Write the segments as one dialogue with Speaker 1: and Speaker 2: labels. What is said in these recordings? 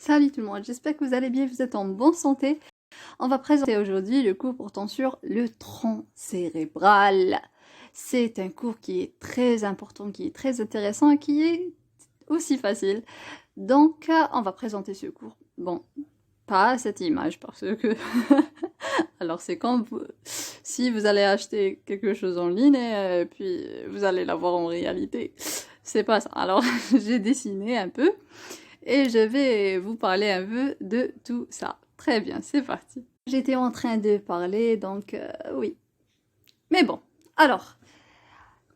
Speaker 1: Salut tout le monde, j'espère que vous allez bien, vous êtes en bonne santé. On va présenter aujourd'hui le cours portant sur le tronc cérébral. C'est un cours qui est très important, qui est très intéressant et qui est aussi facile. Donc, on va présenter ce cours. Bon, pas cette image parce que... Alors, c'est quand vous... si vous allez acheter quelque chose en ligne et puis vous allez l'avoir en réalité. C'est pas ça. Alors, j'ai dessiné un peu. Et je vais vous parler un peu de tout ça. Très bien, c'est parti. J'étais en train de parler, donc oui. Mais bon, alors,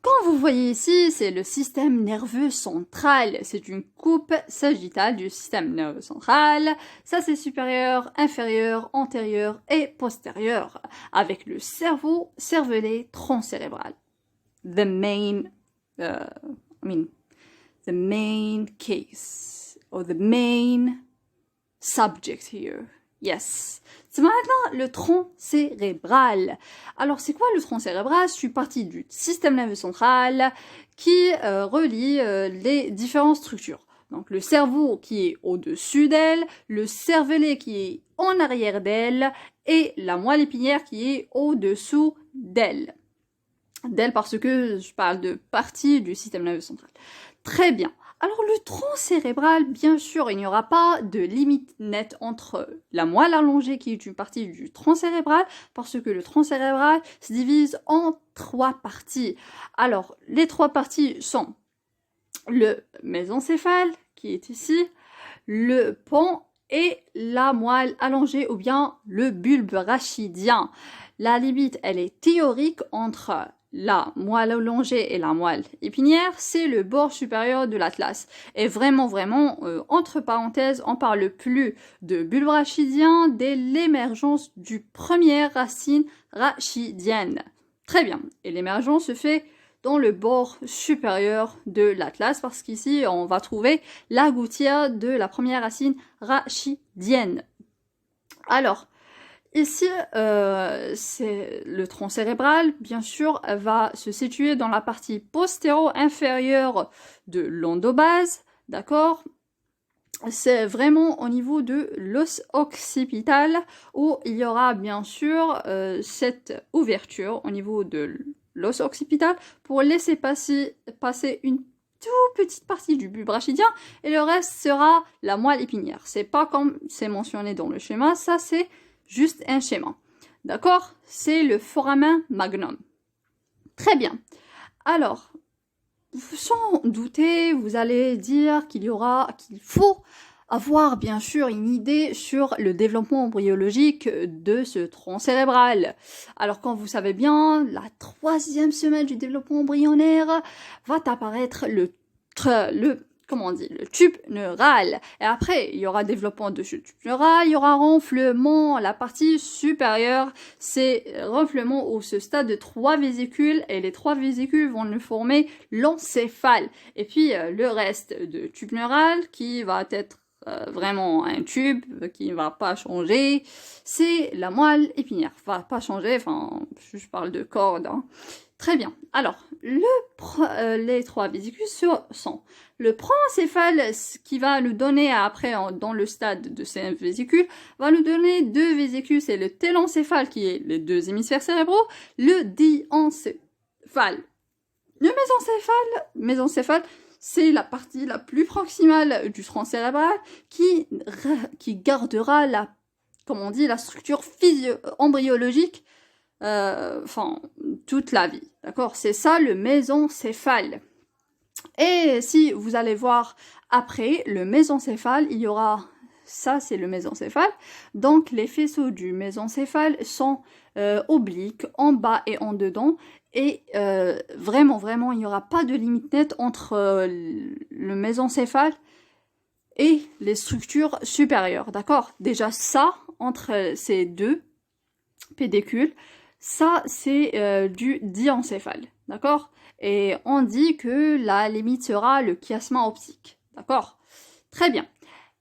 Speaker 1: quand vous voyez ici, c'est le système nerveux central. C'est une coupe sagittale du système nerveux central. Ça, c'est supérieur, inférieur, antérieur et postérieur. Avec le cerveau, cervelet, tronc cérébral. The main case. Or the main subject here. Yes. C'est maintenant le tronc cérébral. Alors, c'est quoi le tronc cérébral? Je suis partie du système nerveux central qui relie les différentes structures. Donc, le cerveau qui est au-dessus d'elle, le cervelet qui est en arrière d'elle et la moelle épinière qui est au-dessous d'elle. D'elle parce que je parle de partie du système nerveux central. Très bien. Alors, le tronc cérébral, bien sûr, il n'y aura pas de limite nette entre la moelle allongée, qui est une partie du tronc cérébral, parce que le tronc cérébral se divise en 3 parties. Alors, les 3 parties sont le mésencéphale, qui est ici, le pont et la moelle allongée, ou bien le bulbe rachidien. La limite, elle est théorique entre la moelle allongée et la moelle épinière, c'est le bord supérieur de l'atlas. Et vraiment, entre parenthèses, on parle plus de bulbe rachidien dès l'émergence du première racine rachidienne. Très bien. Et l'émergence se fait dans le bord supérieur de l'atlas, parce qu'ici, on va trouver la gouttière de la première racine rachidienne. Alors, ici, c'est le tronc cérébral, bien sûr, va se situer dans la partie postéro-inférieure de l'endobase, d'accord? C'est vraiment au niveau de l'os occipital où il y aura bien sûr cette ouverture au niveau de l'os occipital pour laisser passer une toute petite partie du bulbe rachidien et le reste sera la moelle épinière. C'est pas comme c'est mentionné dans le schéma, ça c'est juste un schéma. D'accord? C'est le foramen magnum. Très bien. Alors, sans douter, vous allez dire qu'il faut avoir bien sûr une idée sur le développement embryologique de ce tronc cérébral. Alors, quand vous savez bien, la 3e semaine du développement embryonnaire va apparaître le tube neural. Et après, il y aura développement de ce tube neural, il y aura renflement, la partie supérieure, c'est renflement au ce stade de 3 vésicules, et les 3 vésicules vont nous former l'encéphale. Et puis, le reste de tube neural, qui va être vraiment un tube, qui ne va pas changer, c'est la moelle épinière. Va pas changer, enfin, je parle de corde, hein. Très bien. Alors, les 3 vésicules sont le proencéphale qui va nous donner après, dans le stade de ces vésicules, va nous donner 2 vésicules. C'est le télencéphale qui est les 2 hémisphères cérébraux, le diencéphale. Le mésencéphale, c'est la partie la plus proximale du tronc cérébral qui gardera la structure embryologique toute la vie, d'accord? C'est ça le mésencéphale. Et si vous allez voir après le mésencéphale, il y aura, ça c'est le mésencéphale, donc les faisceaux du mésencéphale sont obliques, en bas et en dedans, et vraiment, il n'y aura pas de limite nette entre le mésencéphale et les structures supérieures, d'accord? Déjà ça, entre ces 2 pédicules, ça, c'est du diencéphale, d'accord? Et on dit que la limite sera le chiasma optique, d'accord? Très bien.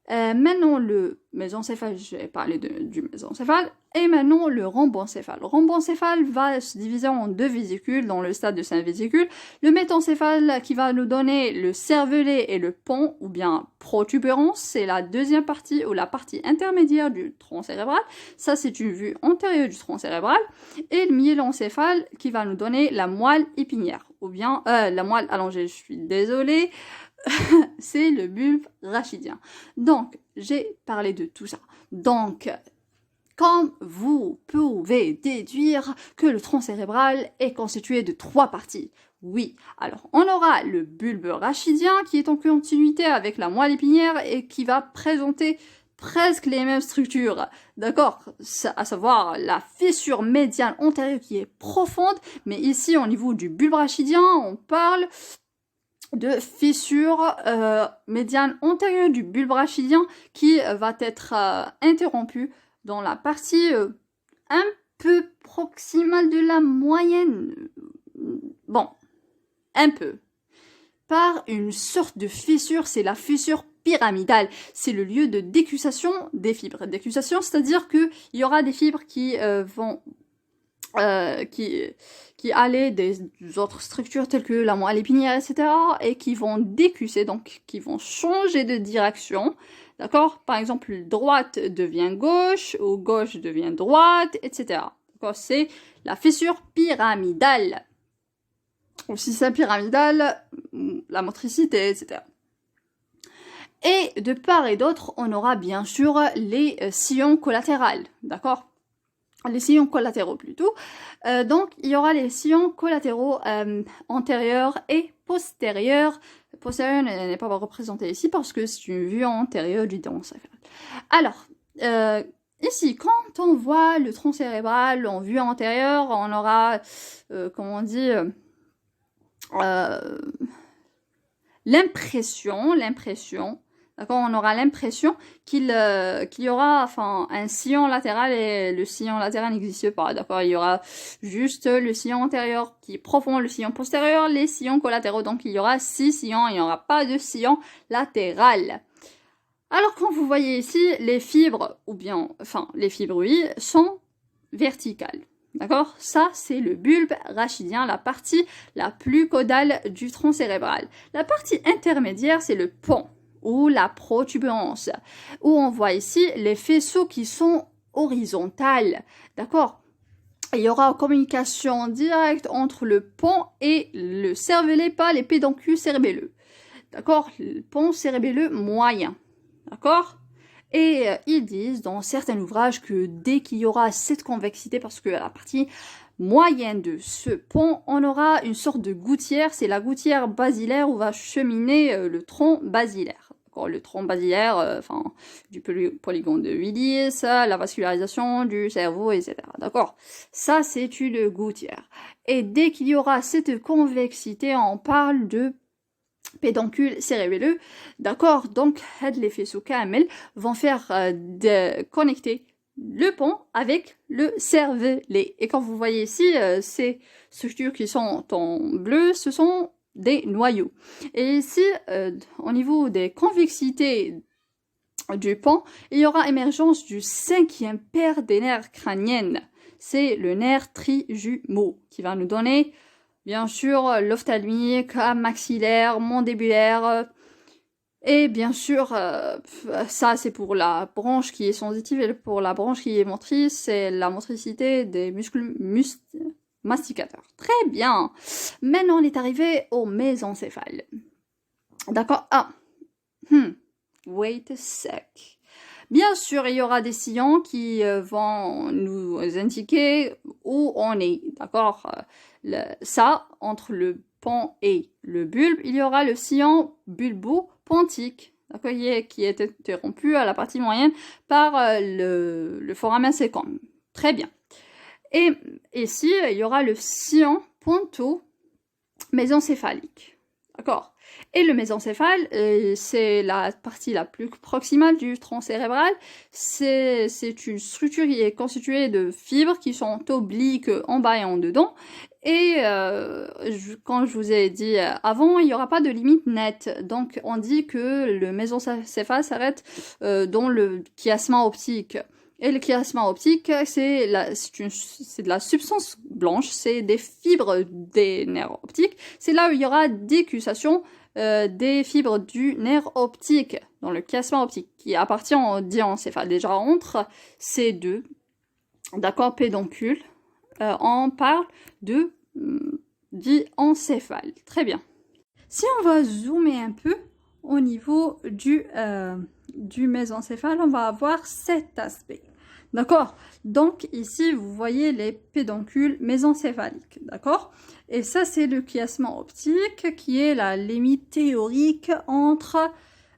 Speaker 1: Maintenant, le mésencéphale, j'ai parlé du mésencéphale, et maintenant le rhombencéphale. Le rhombencéphale va se diviser en 2 vésicules dans le stade de 5 vésicules. Le métencéphale qui va nous donner le cervelet et le pont, ou bien protubérance, c'est la deuxième partie ou la partie intermédiaire du tronc cérébral. Ça, c'est une vue antérieure du tronc cérébral. Et le myélencéphale qui va nous donner la moelle épinière, ou bien la moelle allongée, je suis désolée. C'est le bulbe rachidien. Donc, j'ai parlé de tout ça. Donc, comme vous pouvez déduire que le tronc cérébral est constitué de 3 parties. Oui, alors on aura le bulbe rachidien qui est en continuité avec la moelle épinière et qui va présenter presque les mêmes structures, d'accord, à savoir la fissure médiane antérieure qui est profonde, mais ici au niveau du bulbe rachidien, on parle de fissure médiane antérieure du bulbe rachidien qui va être interrompue dans la partie un peu proximale de la moyenne, bon, un peu, par une sorte de fissure, c'est la fissure pyramidale, c'est le lieu de décussation des fibres. Décussation, c'est-à-dire qu'il y aura des fibres qui vont qui allaient des autres structures telles que la moelle épinière, etc. et qui vont décusser, donc qui vont changer de direction, d'accord? Par exemple, droite devient gauche, ou gauche devient droite, etc. D'accord? C'est la fissure pyramidale. Ou si c'est pyramidale, la motricité, etc. Et de part et d'autre, on aura bien sûr les sillons collatérales, d'accord? Les sillons collatéraux plutôt. Donc, il y aura les sillons collatéraux antérieurs et postérieurs. Postérieur n'est pas représenté ici parce que c'est une vue antérieure du tronc cérébral. Alors, ici, quand on voit le tronc cérébral en vue antérieure, on aura, comment on dit, l'impression, d'accord, on aura l'impression qu'il y aura enfin un sillon latéral et le sillon latéral n'existe pas, d'accord, il y aura juste le sillon antérieur qui est profond, le sillon postérieur, les sillons collatéraux, donc il y aura 6 sillons, il n'y aura pas de sillon latéral. Alors quand vous voyez ici, les fibres, ou bien, enfin les fibres oui, sont verticales. D'accord? Ça, c'est le bulbe rachidien, la partie la plus caudale du tronc cérébral. La partie intermédiaire, c'est le pont ou la protubérance, où on voit ici les faisceaux qui sont horizontales. D'accord? Il y aura une communication directe entre le pont et le cervelet, pas les pédoncules cérébelleux. D'accord? Le pont cérébelleux moyen. D'accord? Et ils disent dans certains ouvrages que dès qu'il y aura cette convexité, parce que à la partie moyenne de ce pont, on aura une sorte de gouttière, c'est la gouttière basilaire où va cheminer le tronc basilaire. Le tronc basilaire, du polygone de Willis, la vascularisation du cerveau, etc. D'accord? Ça, c'est une gouttière. Et dès qu'il y aura cette convexité, on parle de pédoncule cérébelleux, d'accord, donc les faisceaux KML vont faire connecter le pont avec le cervelet. Et quand vous voyez ici, ces structures qui sont en bleu, ce sont des noyaux. Et ici, au niveau des convexités du pont, il y aura émergence du 5e paire des nerfs crâniennes. C'est le nerf trijumeau qui va nous donner bien sûr l'ophtalmique, maxillaire, mandibulaire, et bien sûr, ça c'est pour la branche qui est sensitive, et pour la branche qui est motrice, c'est la motricité des muscles masticateurs. Très bien. Maintenant, on est arrivé au mésencéphale. D'accord? Wait a sec. Bien sûr, il y aura des sillons qui vont nous indiquer où on est, d'accord? Ça, entre le pont et le bulbe, il y aura le sillon bulbo-pontique, d'accord, qui est interrompu à la partie moyenne par le foramen sécum. Très bien. Et ici, il y aura le sillon ponto-mésencéphalique, d'accord? Et le mésencéphale, c'est la partie la plus proximale du tronc cérébral. C'est une structure qui est constituée de fibres qui sont obliques en bas et en dedans. Et quand je vous ai dit avant, il n'y aura pas de limite nette. Donc, on dit que le mésencéphale s'arrête dans le chiasma optique. Et le chiasma optique, c'est de la substance blanche, c'est des fibres des nerfs optiques. C'est là où il y aura décussation des fibres du nerf optique, dans le chiasma optique, qui appartient au diencéphale. Déjà, entre ces deux, d'accord, pédoncule, on parle de diencéphale. Très bien. Si on va zoomer un peu au niveau du mésencéphale, on va avoir cet aspect. D'accord? Donc ici, vous voyez les pédoncules mésencéphaliques. D'accord? Et ça, c'est le chiasma optique qui est la limite théorique entre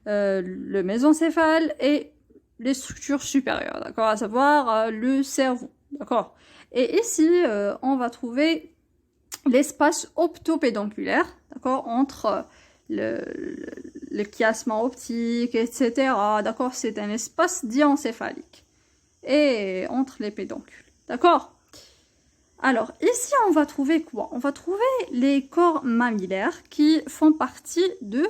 Speaker 1: le mésencéphale et les structures supérieures. D'accord? À savoir le cerveau. D'accord? Et ici, on va trouver l'espace optopédonculaire, d'accord, entre le chiasma optique, etc. D'accord, c'est un espace diencéphalique. Et entre les pédoncules, d'accord. Alors, ici, on va trouver quoi? On va trouver les corps mammillaires qui font partie de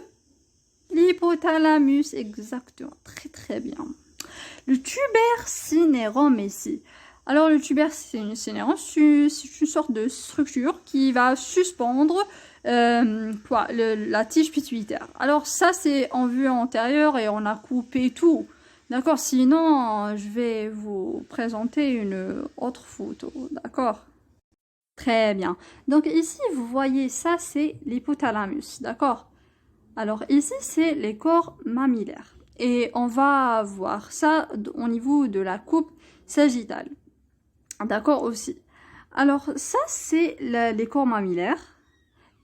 Speaker 1: l'hypothalamus, exactement, très très bien. Le tubercinérum ici. Alors, le tubercinérum, c'est une sorte de structure qui va suspendre la tige pituitaire. Alors, ça, c'est en vue antérieure et on a coupé tout. D'accord? Sinon, je vais vous présenter une autre photo. D'accord? Très bien. Donc, ici, vous voyez, ça, c'est l'hypothalamus. D'accord? Alors, ici, c'est les corps mammillaires. Et on va voir ça au niveau de la coupe sagittale. D'accord aussi. Alors ça c'est les corps mammillaires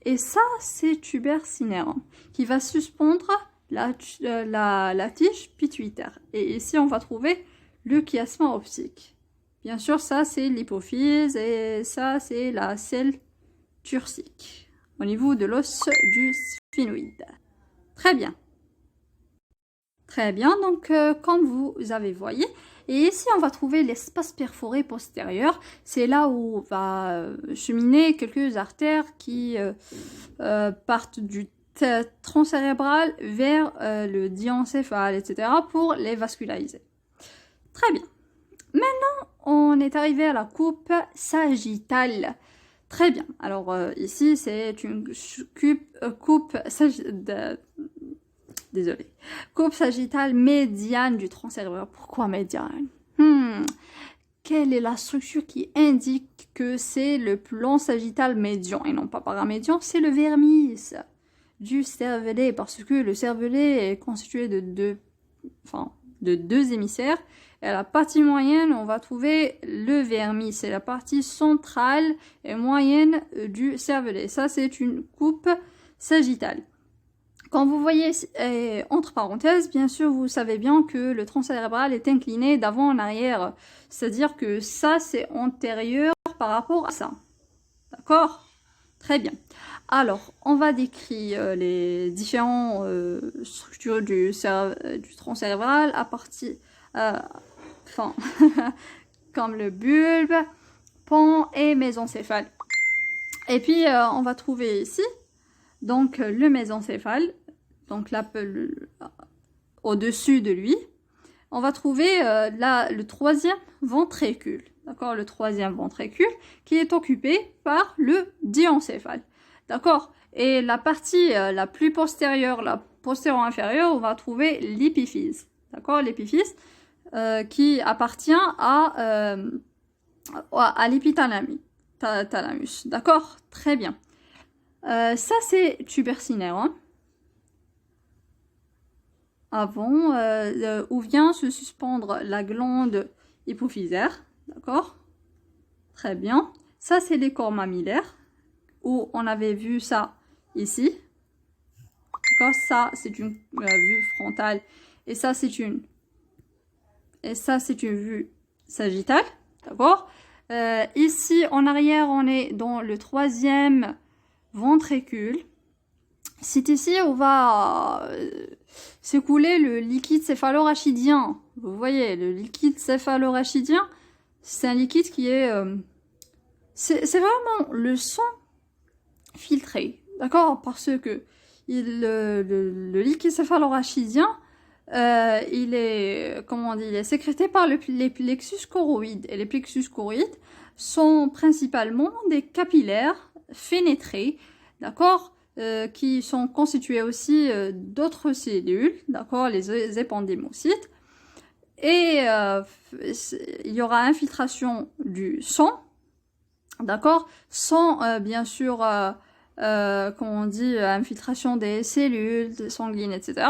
Speaker 1: et ça c'est tubercinérum qui va suspendre la tige pituitaire. Et ici on va trouver le chiasma optique. Bien sûr ça c'est l'hypophyse et ça c'est la selle turcique au niveau de l'os du sphénoïde. Très bien. Très bien, donc comme vous avez voyé, et ici on va trouver l'espace perforé postérieur. C'est là où va cheminer quelques artères qui partent du tronc cérébral vers le diencéphale, etc. pour les vasculariser. Très bien. Maintenant, on est arrivé à la coupe sagittale. Très bien. Alors ici, c'est une coupe sagittale. Désolée. Coupe sagittale médiane du tronc cérébral. Pourquoi médiane? Quelle est la structure qui indique que c'est le plan sagittal médian et non pas paramédian? C'est le vermis du cervelet, parce que le cervelet est constitué de deux hémisphères. Et à la partie moyenne, on va trouver le vermis. C'est la partie centrale et moyenne du cervelet. Ça, c'est une coupe sagittale. Quand vous voyez, entre parenthèses, bien sûr, vous savez bien que le tronc cérébral est incliné d'avant en arrière. C'est-à-dire que ça, c'est antérieur par rapport à ça. D'accord? Très bien. Alors, on va décrire les différentes structures du tronc cérébral à partir... comme le bulbe, pont et mésencéphale. Et puis, on va trouver ici, donc, le mésencéphale. Donc là, au-dessus de lui, on va trouver le troisième ventricule. D'accord, le troisième ventricule qui est occupé par le diencéphale. D'accord, et la partie la plus postérieure, la postérieure inférieure, on va trouver l'épiphyse. D'accord, l'épiphyse qui appartient à l'épithalamus. D'accord, très bien. Ça, c'est tubercinérum. Avant, où vient se suspendre la glande hypophysaire, d'accord? Très bien. Ça, c'est les corps mammillaires, où on avait vu ça ici. D'accord? Ça, c'est une vue frontale, et ça, c'est une vue sagittale, d'accord? Ici, en arrière, on est dans le troisième ventricule. C'est ici où va s'écouler le liquide céphalorachidien. Vous voyez, le liquide céphalorachidien, c'est un liquide qui est c'est vraiment le sang filtré, d'accord? Parce que le liquide céphalorachidien, il est, comment on dit, il est sécrété par les plexus choroïdes. Et les plexus choroïdes sont principalement des capillaires fénétrés, d'accord? Qui sont constitués aussi d'autres cellules, d'accord? Les épendymocytes. Et il y aura infiltration du sang, d'accord? Sans, bien sûr, comment on dit, infiltration des cellules sanguines, etc.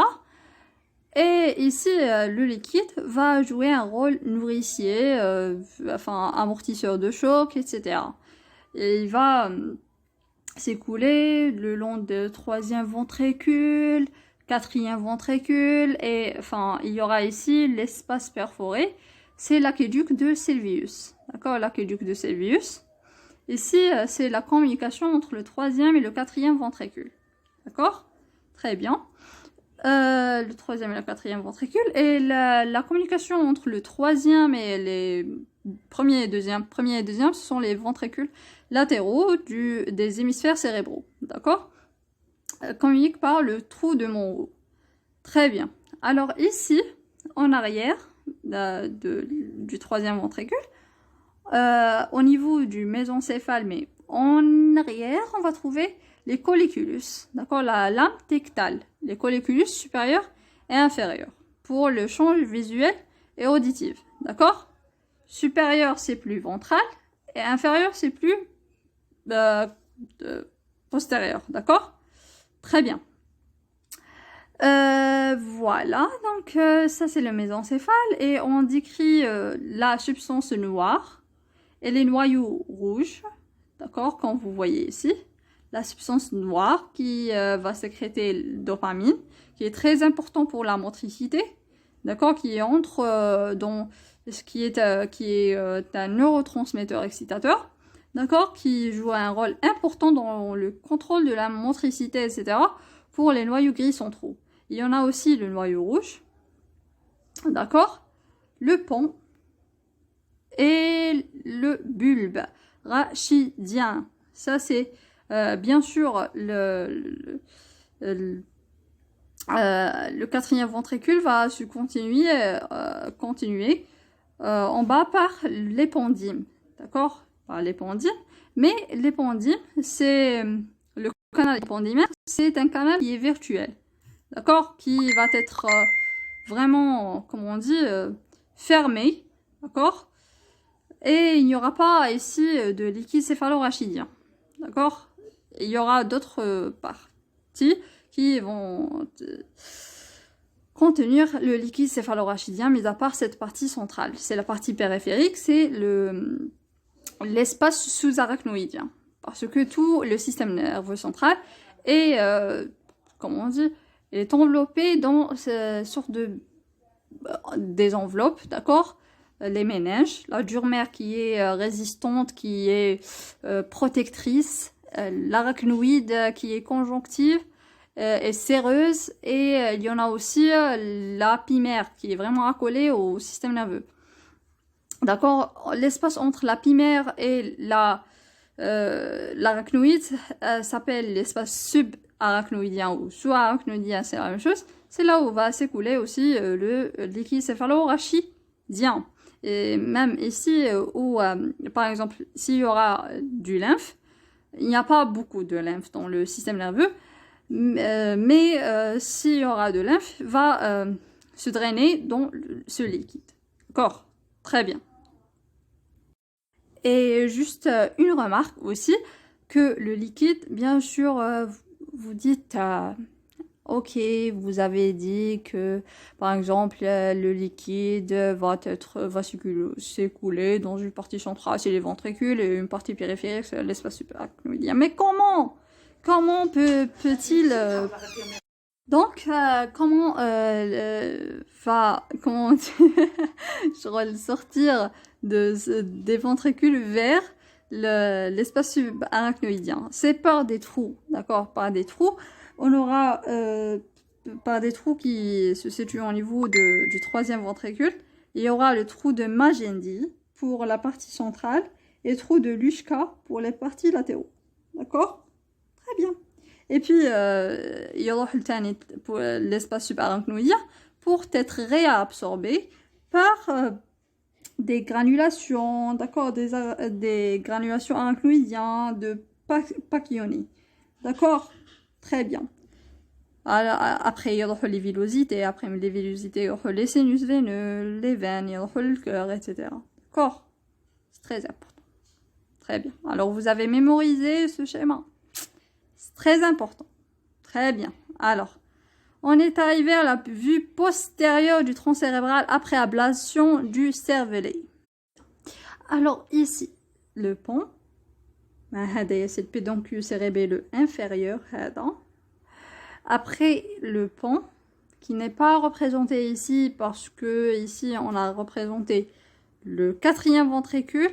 Speaker 1: Et ici, le liquide va jouer un rôle nourricier, enfin amortisseur de choc, etc. Et il va s'écouler le long de troisième ventricule, quatrième ventricule, et enfin il y aura ici l'espace perforé, c'est l'aqueduc de Sylvius. D'accord, l'aqueduc de Sylvius. Ici, c'est la communication entre le troisième et le quatrième ventricule. D'accord? Très bien. Le troisième et le quatrième ventricule. Et la communication entre le troisième et les premier et deuxième, ce sont les ventricules latéraux des hémisphères cérébraux. D'accord? Communiquent par le trou de Monro. Très bien. Alors ici, en arrière du troisième ventricule, au niveau du mésencéphale, mais en arrière, on va trouver les colliculus, d'accord, la lame tectale, les colliculus supérieurs et inférieurs, pour le champ visuel et auditif, d'accord. Supérieur, c'est plus ventral, et inférieur, c'est plus postérieur, d'accord. Très bien. Voilà, donc ça c'est le mésencéphale, et on décrit la substance noire et les noyaux rouges, d'accord, comme vous voyez ici. La substance noire qui va sécréter le dopamine, qui est très important pour la motricité, d'accord, qui entre dans ce qui est un neurotransmetteur excitateur, d'accord, qui joue un rôle important dans le contrôle de la motricité, etc., pour les noyaux gris centraux. Il y en a aussi le noyau rouge, d'accord, le pont et le bulbe rachidien. Ça, c'est bien sûr le quatrième ventricule va se continuer en bas par l'épendyme, d'accord, par l'épendyme. Mais l'épendyme, c'est le canal épendymaire, c'est un canal qui est virtuel, d'accord, qui va être vraiment, comment on dit, fermé, d'accord. Et il n'y aura pas ici de liquide céphalorachidien, d'accord. Il y aura d'autres parties qui vont contenir le liquide céphalorachidien, mis à part cette partie centrale. C'est la partie périphérique, c'est l'espace sous-arachnoïdien. Parce que tout le système nerveux central est, comment on dit, est enveloppé dans cette sorte des enveloppes, d'accord. Les méninges, la dure mère qui est résistante, qui est protectrice, l'arachnoïde qui est conjonctive et séreuse, et il y en a aussi la pimère qui est vraiment accolée au système nerveux. D'accord, l'espace entre la pimère et l'arachnoïde s'appelle l'espace subarachnoïdien ou sous-arachnoïdien, c'est la même chose. C'est là où va s'écouler aussi le liquide céphalorachidien. Et même ici, où, par exemple, s'il y aura du lymphe, il n'y a pas beaucoup de lymphe dans le système nerveux, mais s'il y aura de lymphe, va se drainer dans ce liquide. D'accord, très bien. Et juste une remarque aussi, que le liquide, bien sûr, vous dites... ok, vous avez dit que, par exemple, le liquide va s'écouler dans une partie centrale, c'est les ventricules, et une partie périphérique, c'est l'espace subarachnoïdien. Mais comment peut-il... Donc, comment je vais le sortir des ventricules vers l'espace subarachnoïdien? C'est par des trous, d'accord, par des trous. On aura par des trous qui se situent au niveau du troisième ventricule. Il y aura le trou de Magendie pour la partie centrale et trou de Luschka pour les parties latéraux. D'accord? Très bien. Et puis, يروح الثاني pour l'espace subarachnoïdien pour être réabsorbé par des granulations, d'accord, des granulations arachnoïdiennes de Pacchioni. D'accord? Très bien. Alors, après, il y aura les villosités, après les villosités, il y aura les sinus veineux, les veines, il y aura le cœur, etc. D'accord? C'est très important. Très bien. Alors, vous avez mémorisé ce schéma. C'est très important. Très bien. Alors, on est arrivé à la vue postérieure du tronc cérébral après ablation du cervelet. Alors, ici, le pont. C'est le pédoncule cérébelleux inférieur. Après le pont, qui n'est pas représenté ici parce que ici on a représenté le quatrième ventricule.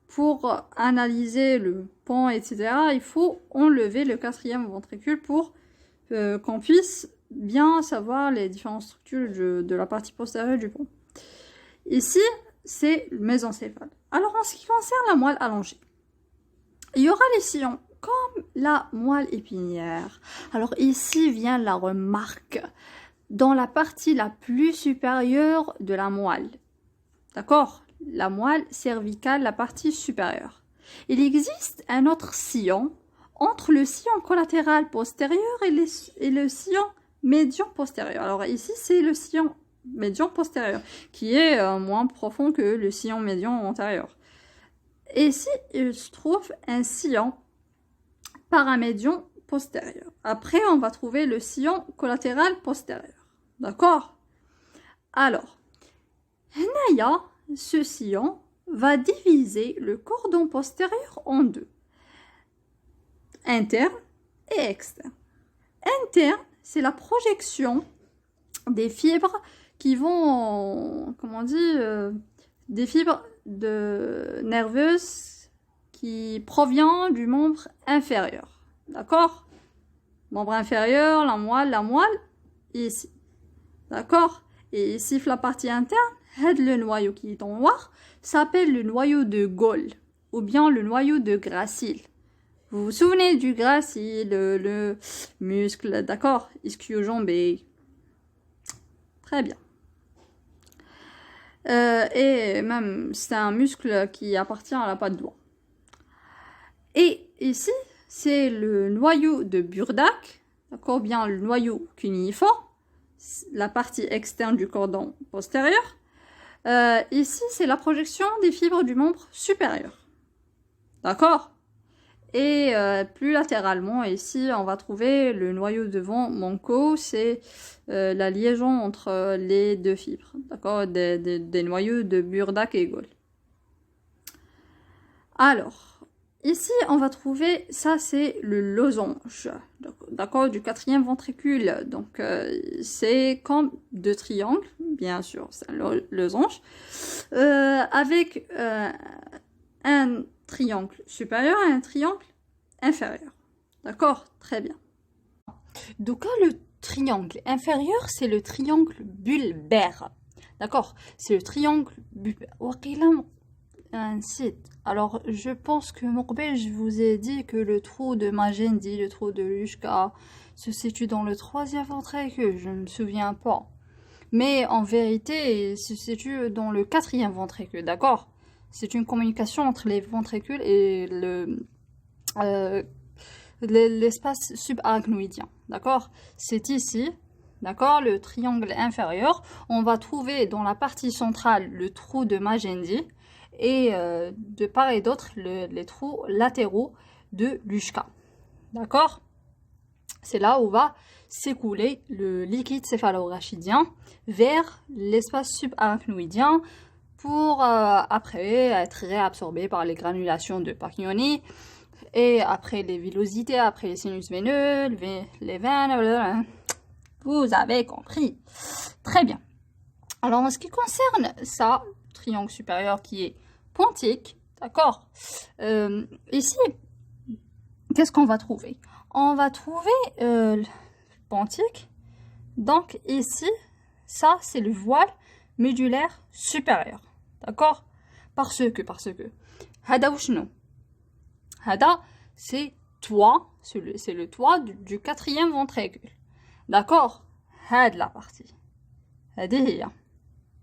Speaker 1: Pour analyser le pont, etc., il faut enlever le quatrième ventricule pour qu'on puisse bien savoir les différentes structures de la partie postérieure du pont. Ici, c'est le mésencéphale. Alors, en ce qui concerne la moelle allongée, il y aura les sillons comme la moelle épinière. Alors, ici vient la remarque. Dans la partie la plus supérieure de la moelle, d'accord? La moelle cervicale, la partie supérieure. Il existe un autre sillon entre le sillon collatéral postérieur et le sillon médian postérieur. Alors ici, c'est le sillon médian postérieur qui est moins profond que le sillon médian antérieur. Et ici, il se trouve un sillon paramédian postérieur. Après, on va trouver le sillon collatéral postérieur. D'accord? Alors, Naya, ce sillon va diviser le cordon postérieur en deux, interne et externe. Interne, c'est la projection des fibres qui vont, des fibres nerveuses qui proviennent du membre inférieur. D'accord? Membre inférieur, la moelle, ici. D'accord? Et ici, la partie interne, le noyau qui est en noir s'appelle le noyau de Gaulle ou bien le noyau de Gracile. Vous vous souvenez du gracile, le muscle, d'accord, ischio-jambier. Très bien. Et même, c'est un muscle qui appartient à la patte doigt. Et ici, c'est le noyau de Burdak, d'accord, bien le noyau cuniforme, la partie externe du cordon postérieur. Ici, c'est la projection des fibres du membre supérieur. D'accord? Et plus latéralement, ici, on va trouver le noyau devant Manco, c'est la liaison entre les deux fibres, d'accord, des noyaux de Burdak et Gaulle. Alors, ici, on va trouver, ça c'est le losange, d'accord, du quatrième ventricule. Donc, c'est comme deux triangles, bien sûr, c'est un losange, avec un triangle supérieur et un triangle inférieur. D'accord? Très bien. Donc, le triangle inférieur, c'est le triangle bulbaire. D'accord? C'est le triangle bulbaire. Alors, je pense que Mourbet, je vous ai dit que le trou de Magendie, le trou de Luschka, se situe dans le troisième ventricule. Je ne me souviens pas. Mais en vérité, il se situe dans le quatrième ventricule. D'accord? C'est une communication entre les ventricules et l'espace subarachnoïdien. D'accord? C'est ici, d'accord, le triangle inférieur. On va trouver dans la partie centrale le trou de Magendie et de part et d'autre les trous latéraux de Luschka. D'accord? C'est là où va s'écouler le liquide céphalorachidien vers l'espace subarachnoïdien pour après être réabsorbé par les granulations de Pacchioni et après les villosités, après les sinus veineux, les veines, vous avez compris. Très bien. Alors en ce qui concerne ça, triangle supérieur qui est pontique, d'accord, ici, qu'est-ce qu'on va trouver? On va trouver le pontique. Donc ici, ça c'est le voile médulaire supérieur. D'accord? parce que هذا وشنو هذا c'est toit, c'est le toit du quatrième ventricule. D'accord? هاد la partie. هذه هي.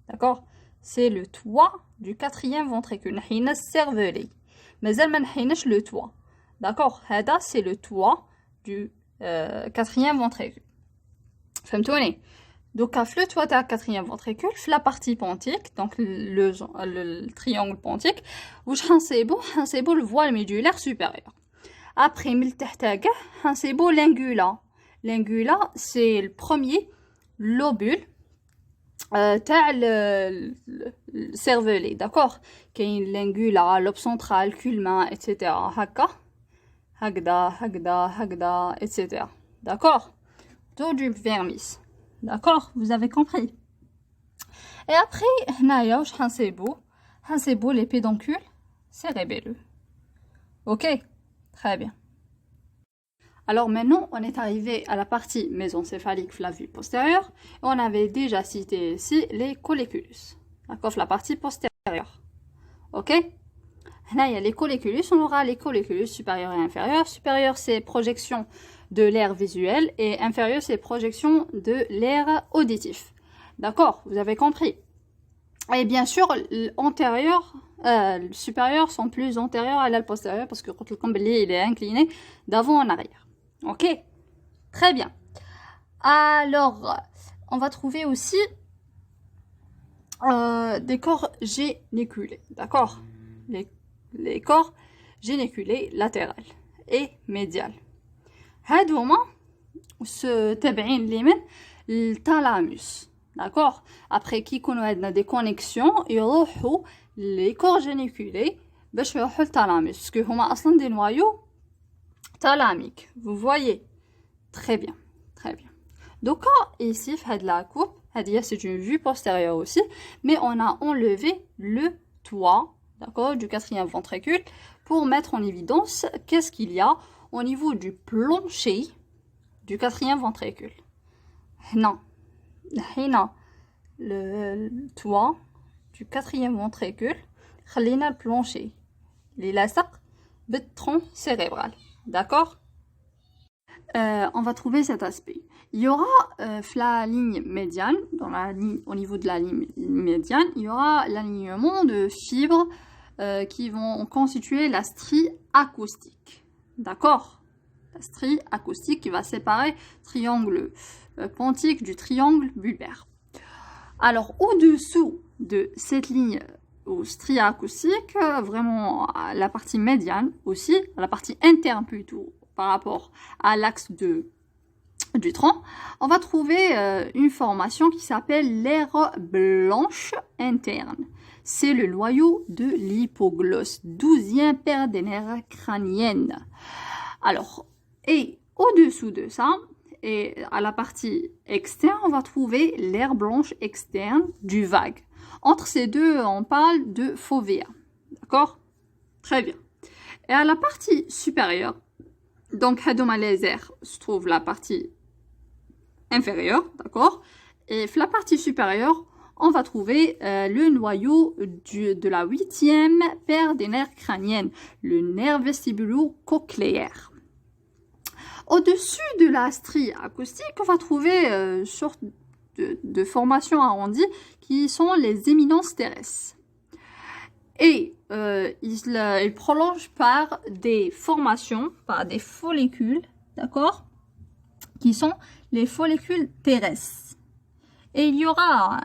Speaker 1: D'accord? C'est le toit du quatrième ventricule. نحينا الcervelet. مازال ما نحيناش le toit. D'accord? هذا c'est le toit du quatrième ventricule. فهمتوني؟ Donc, في le toit de la quatrième ventricule, في la partie pontique, donc le triangle pontique, واش حنصيبو le voile médulaire supérieur. Après, من التحت هكا حنصيبو l'ingula. L'ingula, c'est le premier lobule تاع الcervelet, d'accord? كاين l'ingula, lobe central, culmin, etc. هكا هكذا, etc. D'accord? Dos du vermis. D'accord? Vous avez compris. Et après, هنايا واش حنصيبو les pédoncules cérébelleux. Ok? Très bien. Alors maintenant, on est arrivé à la partie mésencéphalique la vue postérieure. On avait déjà cité ici les colliculus. D'accord? La partie postérieure. Ok? Là, il y a les colliculus. On aura les colliculus supérieurs et inférieurs. Supérieur, c'est projection de l'air visuel. Et inférieur, c'est projection de l'air auditif. D'accord? Vous avez compris. Et bien sûr, l'antérieur, le supérieur sont plus antérieurs à l'aile postérieure parce que le combilier il est incliné d'avant en arrière. Ok? Très bien. Alors, on va trouver aussi des corps géniculés. D'accord? Les corps géniculés latérales et médiales. هادوما تابعين لمن الثالاموس. D'accord? Après qui connaît des connexions, يروحوا les corps géniculés باش يروحوا الثالاموس parce que هما اصلا des noyaux thalamiques. Vous voyez? Très bien. Très bien. Donc ici في la coupe, c'est une vue postérieure aussi, mais on a enlevé le toit, d'accord, du quatrième ventricule pour mettre en évidence qu'est-ce qu'il y a au niveau du plancher du quatrième ventricule. Non. Le toit du quatrième ventricule, خلينا le plancher. Les لاصق بالtronc cérébral. D'accord? On va trouver cet aspect. Il y aura la ligne médiane, au niveau de la ligne médiane, il y aura l'alignement de fibres qui vont constituer la strie acoustique. D'accord? La strie acoustique qui va séparer le triangle pontique du triangle bulbaire. Alors, au-dessous de cette ligne ou strie acoustique, vraiment la partie médiane aussi, la partie interne plutôt, par rapport à l'axe du tronc, on va trouver une formation qui s'appelle l'aire blanche interne. C'est le noyau de l'hypoglosse, 12e paire des nerfs crâniennes. Alors, et au-dessous de ça, et à la partie externe, on va trouver l'aire blanche externe du vague. Entre ces deux, on parle de fovea. D'accord? Très bien. Et à la partie supérieure, donc, hadouma laser se trouve la partie inférieure, d'accord? Et la partie supérieure, on va trouver le noyau de la 8e paire des nerfs crâniennes, le nerf vestibulo-cochléaire. Au-dessus de la strie acoustique, on va trouver une sorte de formations arrondies qui sont les éminences terrestres. Et il prolonge par des formations, par des follicules, d'accord, qui sont les follicules terrestres. Et il y aura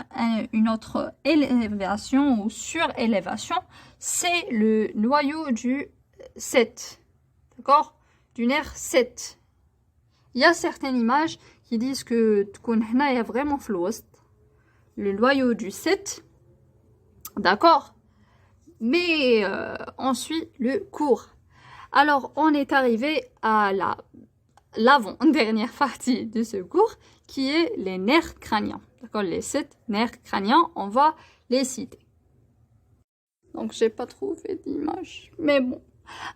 Speaker 1: une autre élévation ou surélévation, c'est le noyau du 7, d'accord, du nerf 7. Il y a certaines images qui disent que il y a vraiment le noyau du 7, d'accord. Mais ensuite, le cours. Alors, on est arrivé à l'avant-dernière partie de ce cours, qui est les nerfs crâniens. D'accord? Les 7 nerfs crâniens, on va les citer. Donc, j'ai pas trouvé d'image. Mais bon.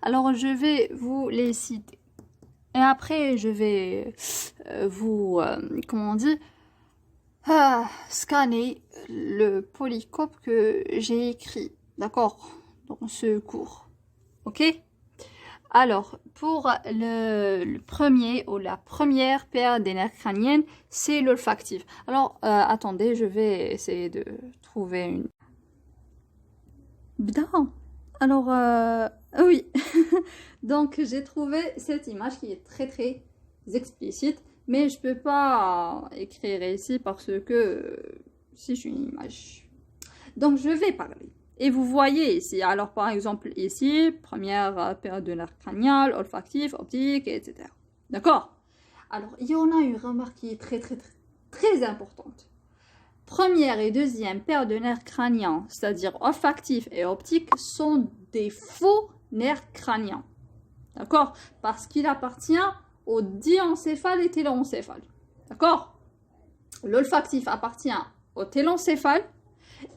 Speaker 1: Alors, je vais vous les citer. Et après, je vais vous, comment on dit, scanner le polycope que j'ai écrit d'accord, dans ce cours. Ok? Alors, pour le premier ou la première paire des nerfs crâniennes, c'est l'olfactif. Alors, attendez, je vais essayer de trouver une... Bda. Alors, oui. Donc, j'ai trouvé cette image qui est très, très explicite. Mais je peux pas écrire ici parce que c'est une image. Donc, je vais parler. Et vous voyez ici, alors par exemple ici, première paire de nerfs crâniens, olfactif, optique, etc. D'accord? Alors, il y en a une remarque qui est très, très, très, très importante. Première et deuxième paire de nerfs crâniens, c'est-à-dire olfactif et optique, sont des faux nerfs crâniens. D'accord? Parce qu'il appartient au diencéphale et téléencéphale. D'accord? L'olfactif appartient au téléencéphale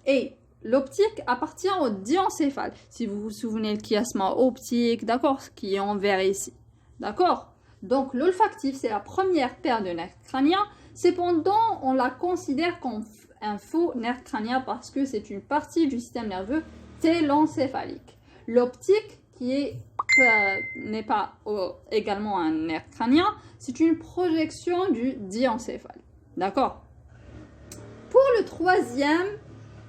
Speaker 1: et l'optique appartient au diencéphale. Si vous vous souvenez, le chiasma optique, d'accord, ce qui est en vert ici. D'accord? Donc, l'olfactif, c'est la première paire de nerfs crâniens. Cependant, on la considère comme un faux nerf crânien parce que c'est une partie du système nerveux télencéphalique. L'optique, qui n'est pas également un nerf crânien, c'est une projection du diencéphale. D'accord? Pour le troisième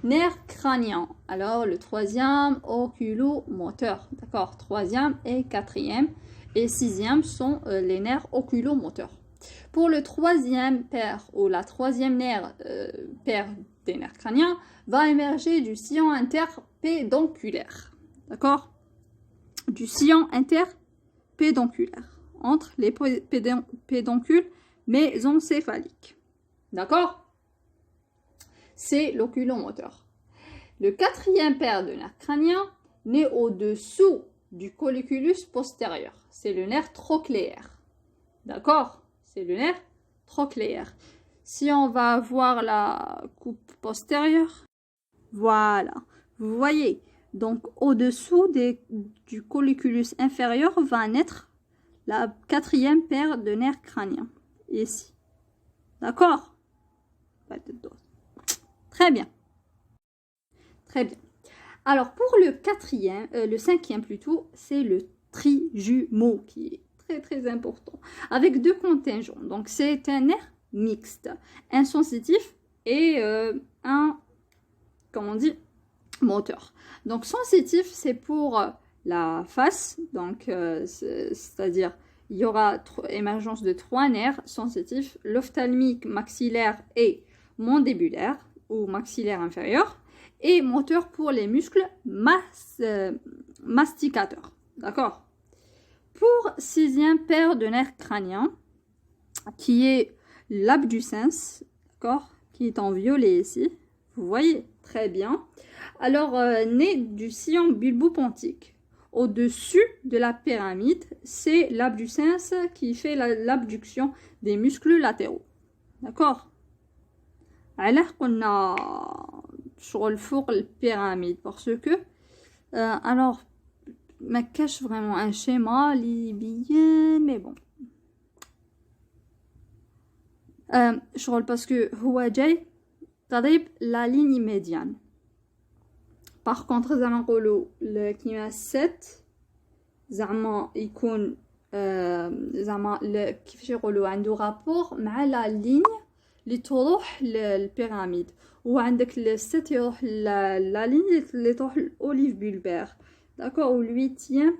Speaker 1: nerf crânien, alors le troisième oculomoteur, d'accord, troisième et quatrième et sixième sont les nerfs oculomoteurs. Pour le troisième paire ou la troisième paire des nerfs crâniens va émerger du sillon interpédonculaire, d'accord, du sillon interpédonculaire entre les pédoncules mésencéphaliques, d'accord. C'est l'oculomoteur. Le quatrième paire de nerfs crâniens naît au-dessous du colliculus postérieur. C'est le nerf trochléaire. D'accord? C'est le nerf trochléaire. Si on va voir la coupe postérieure, voilà. Vous voyez, donc au-dessous du colliculus inférieur va naître la quatrième paire de nerfs crâniens. Ici. D'accord? Pas de dose. Très bien. Très bien. Alors, pour le cinquième plutôt, c'est le trijumeau qui est très très important. Avec deux contingents. Donc, c'est un nerf mixte. Un sensitif et un, comment on dit, moteur. Donc, sensitif, c'est pour la face. Donc, c'est-à-dire, il y aura émergence de trois nerfs sensitifs, l'ophtalmique, maxillaire et mandibulaire ou maxillaire inférieur, et moteur pour les muscles masticateurs. D'accord? Pour sixième paire de nerfs crâniens, qui est l'abducens, d'accord, qui est en violet ici, vous voyez très bien. Alors, né du sillon bulbopontique. Au-dessus de la pyramide, c'est l'abducens qui fait l'abduction des muscles latéraux. D'accord? Alors qu'on a شغل فوق البيراميد parce que alors ما كاش vraiment un schéma libyen mais bon شغل parce que هو جاي قريب la ligne médiane. Par contre زعما نقولوا كيما 7 زعما يكون زعما كيفاش يقولوا عنده رابور مع لا ligne اللي تروح للبيراميد وعندك الست يروح لا لين اللي تروح الاوليف بولبير داكور والويتيام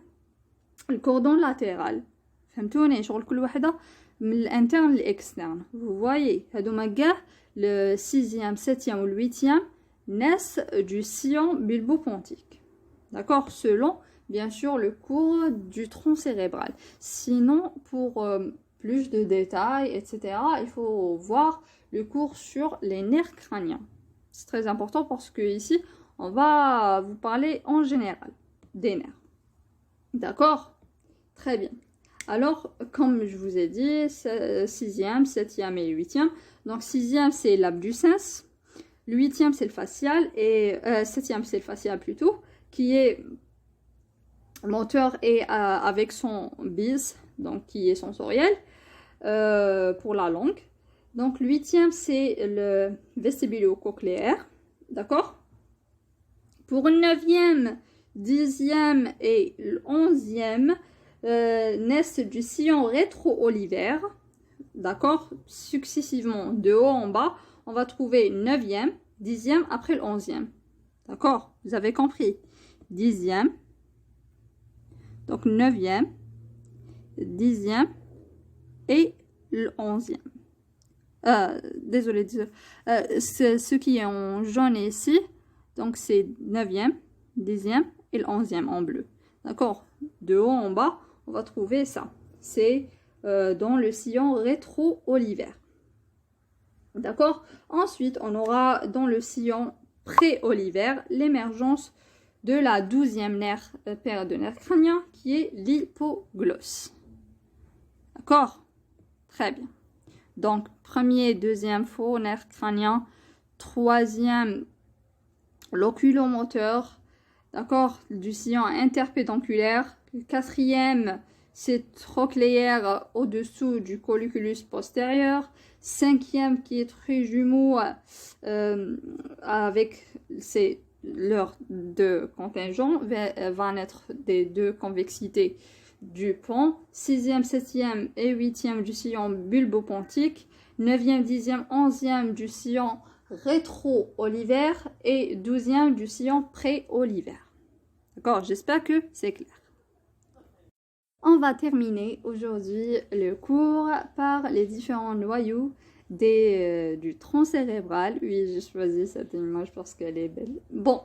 Speaker 1: الكوردون لاترال فهمتوني شغل كل وحده من الانترن للاكسترن vous voyez هادوما كاع le 6e 7e ou le 8e naissent du sillon bulbopontique, d'accord, selon bien sûr le cours du tronc cérébral. Sinon pour plus de détails, etc., il faut voir le cours sur les nerfs crâniens. C'est très important parce que ici, on va vous parler en général des nerfs. D'accord? Très bien. Alors, comme je vous ai dit, 6e, 7e et 8e. Donc, 6e, c'est l'abducens. Le 8e, c'est le facial. Et 7e, c'est le facial plutôt, qui est moteur et avec son bis, donc qui est sensoriel. Pour la langue. Donc, le 8e, c'est le vestibulo-cochléaire, d'accord, Pour le 9e, 10e et le 11e, naissent du sillon rétro-olivaire. D'accord? Successivement, de haut en bas, on va trouver 9e, 10e après le 11e. D'accord? Vous avez compris? 10e, donc 9e, 10e et le 11e. Désolé, ce qui est en jaune ici, donc c'est 9e, 10e et le 11e en bleu. D'accord? De haut en bas, on va trouver ça. C'est dans le sillon rétro-olivaire. D'accord? Ensuite, on aura dans le sillon pré-olivaire l'émergence de la 12e paire de nerfs crâniens qui est l'hypoglosse. D'accord? Très bien. Donc, premier, deuxième faux nerf crânien, troisième l'oculomoteur, d'accord, du sillon interpédonculaire. Le quatrième, c'est trochléaire au-dessous du colliculus postérieur. Cinquième qui est trijumeau avec leurs deux contingents va naître des deux convexités du pont. Sixième, septième et huitième du sillon bulbopontique. Neuvième, dixième, onzième du sillon rétro-olivaire et 12e du sillon pré-olivaire. D'accord, j'espère que c'est clair. On va terminer aujourd'hui le cours par les différents noyaux du tronc cérébral. Oui, j'ai choisi cette image parce qu'elle est belle. Bon,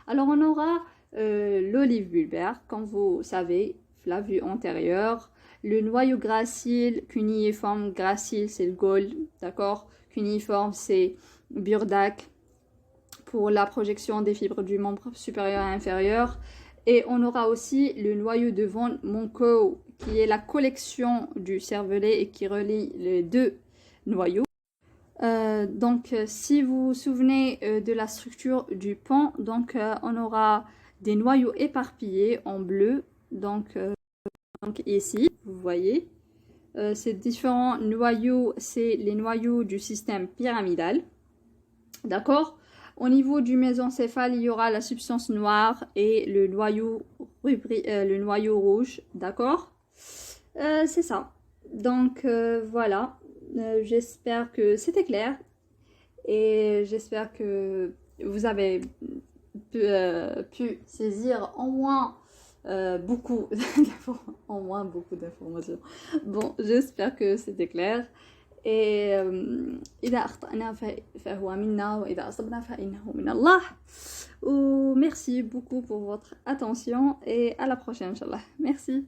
Speaker 1: alors on aura l'olive bulbaire, comme vous savez, la vue antérieure. Le noyau gracile, cuniforme, gracile, c'est le Gold, d'accord? Cuniforme, c'est Burdak pour la projection des fibres du membre supérieur et inférieur. Et on aura aussi le noyau de von Monkow, qui est la collection du cervelet et qui relie les deux noyaux. Donc, si vous vous souvenez de la structure du pont, donc on aura des noyaux éparpillés en bleu, donc ici, vous voyez. Ces différents noyaux, c'est les noyaux du système pyramidal. D'accord? Au niveau du mésencéphale, il y aura la substance noire et le noyau rouge. D'accord? C'est ça. Donc, voilà. J'espère que c'était clair. Et j'espère que vous avez pu saisir au moins beaucoup d'informations. Bon, j'espère que c'était clair. Et إذا أخطأنا فهو منا وإذا أصبنا فإنه من الله. Merci beaucoup pour votre attention et à la prochaine, Inch'Allah. Merci.